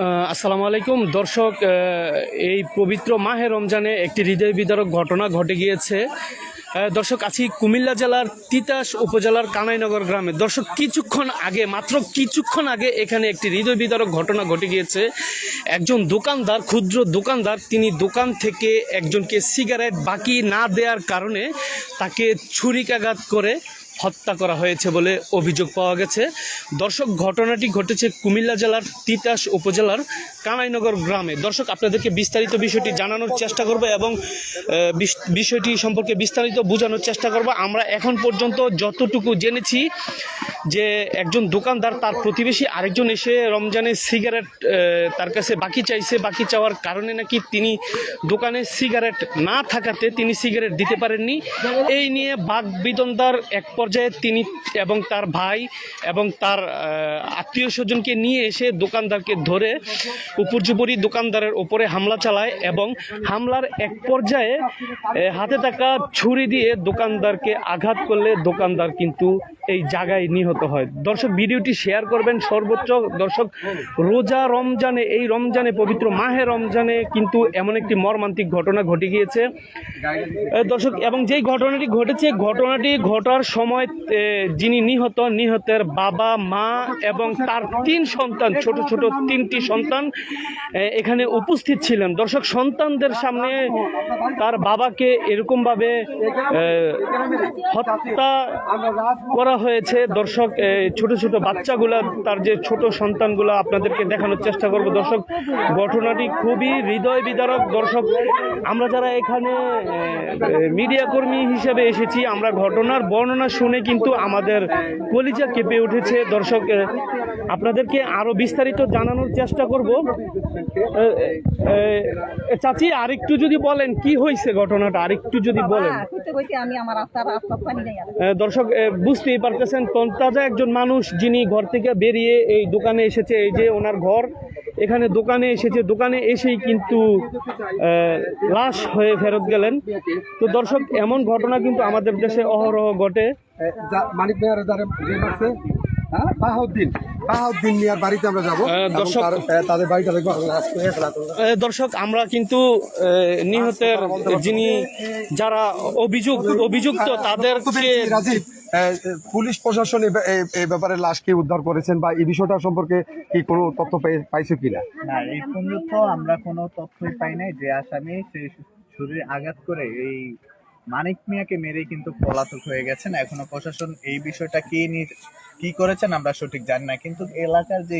আসসালামু আলাইকুম দর্শক, এই পবিত্র মাহে রমজানে একটি হৃদয় বিদারক ঘটনা ঘটে গিয়েছে। দর্শক, আছি কুমিল্লা জেলার তিতাস উপজেলার কানাইনগর গ্রামে। দর্শক, মাত্র কিছুক্ষণ আগে এখানে একটি হৃদয় বিদারক ঘটনা ঘটে গিয়েছে। একজন দোকানদার, ক্ষুদ্র দোকানদার, তিনি দোকান থেকে একজনকে সিগারেট বাকি না দেওয়ার কারণে তাকে ছুরিকাঘাত করে হত্যা করা হয়েছে বলে অভিযোগ পাওয়া গেছে। দর্শক, ঘটনাটি ঘটেছে কুমিল্লা জেলার তিতাস উপজেলার কানাইনগর গ্রামে। দর্শক, আপনাদেরকে বিস্তারিত বিষয়টি জানানোর চেষ্টা করব এবং বিষয়টি সম্পর্কে বিস্তারিত বোঝানোর চেষ্টা করব। আমরা এখন পর্যন্ত যতটুকু জেনেছি যে একজন দোকানদার, তার প্রতিবেশী আরেকজন এসে রমজানে সিগারেট তার কাছে বাকি চাইছে। বাকি চাওয়ার কারণে নাকি তিনি দোকানে সিগারেট না থাকাতে তিনি সিগারেট দিতে পারেননি। এই নিয়ে বাকবিতন্ডার এক পর্যায়ে তিনি এবং তার ভাই এবং তার আত্মীয় স্বজনকে নিয়ে এসে দোকানদারকে ধরে উপর্যুপরি দোকানদারের ওপরে হামলা চালায় এবং হামলার এক পর্যায়ে হাতে থাকা ছুরি দিয়ে দোকানদারকে আঘাত করলে দোকানদার কিন্তু এই জায়গায় নিহত হয়। দর্শক, ভিডিওটি শেয়ার করবেন সর্বোচ্চ। দর্শক, রোজা রমজানে, এই রমজানে, পবিত্র মাহে রমজানে কিন্তু এমন একটি মর্মান্তিক ঘটনা ঘটে গিয়েছে দর্শক। এবং যেই ঘটনাটি ঘটেছে, ঘটনাটি ঘটার সময় যিনি নিহতের বাবা, মা এবং তার তিন সন্তান, ছোট ছোট তিনটি সন্তান এখানে উপস্থিত ছিলেন। দর্শক, সন্তানদের সামনে তার বাবাকে এরকমভাবে হত্যা করা হয়েছে। দর্শক, ছোট ছোট বাচ্চাগুলা, তার যে ছোট সন্তানগুলা আপনাদেরকে দেখানোর চেষ্টা করব। দর্শক, ঘটনাটি খুবই হৃদয় বিদারক। দর্শক, আমরা যারা এখানে মিডিয়া কর্মী হিসেবে এসেছি, আমরা ঘটনার বর্ণনা শুনে কিন্তু আমাদের কলিজা কেঁপে উঠেছে। দর্শক, আপনাদেরকে আরো বিস্তারিত জানানোর চেষ্টা করব। চাচি, আরেকটু যদি বলেন কি হয়েছে ঘটনাটা, আরেকটু যদি বলেন। দর্শক, বুঝতেই পারতেছেন, তন্তাজা একজন মানুষ, যিনি ঘর থেকে বেরিয়ে এই দোকানে এসেছে। এই যে ওনার ঘর, এখানে দোকানে এসেছে, দোকানে এসেই কিন্তু লাশ হয়ে ফেরত গেলেন। তো দর্শক, এমন ঘটনা কিন্তু আমাদের দেশে অহরহ ঘটে। মানিক ভাইয়ার বাহাউদ্দিন মিয়ার বাড়িতে আমরা যাব। তাদের বাড়িটা দেখবো। দর্শক, আমরা কিন্তু নিহতের যিনি, যারা অভিযুক্ত তাদেরকে, পুলিশ প্রশাসন এই ব্যাপারে লাশকে উদ্ধার করেছেন বা এই বিষয়টা সম্পর্কে কি কোনো তথ্য পাইছে কিনা? না, এই পর্যন্ত আমরা কোনো তথ্যই পাই নাই। যে আসামি সেই ছুরির আঘাত করে এই মানিক মিয়াকে মেরে কিন্তু পলাতক হয়ে গেছেন। এখনো প্রশাসন এই বিষয়টা কি করেছেন আমরা সঠিক জানি না, কিন্তু এলাকার যে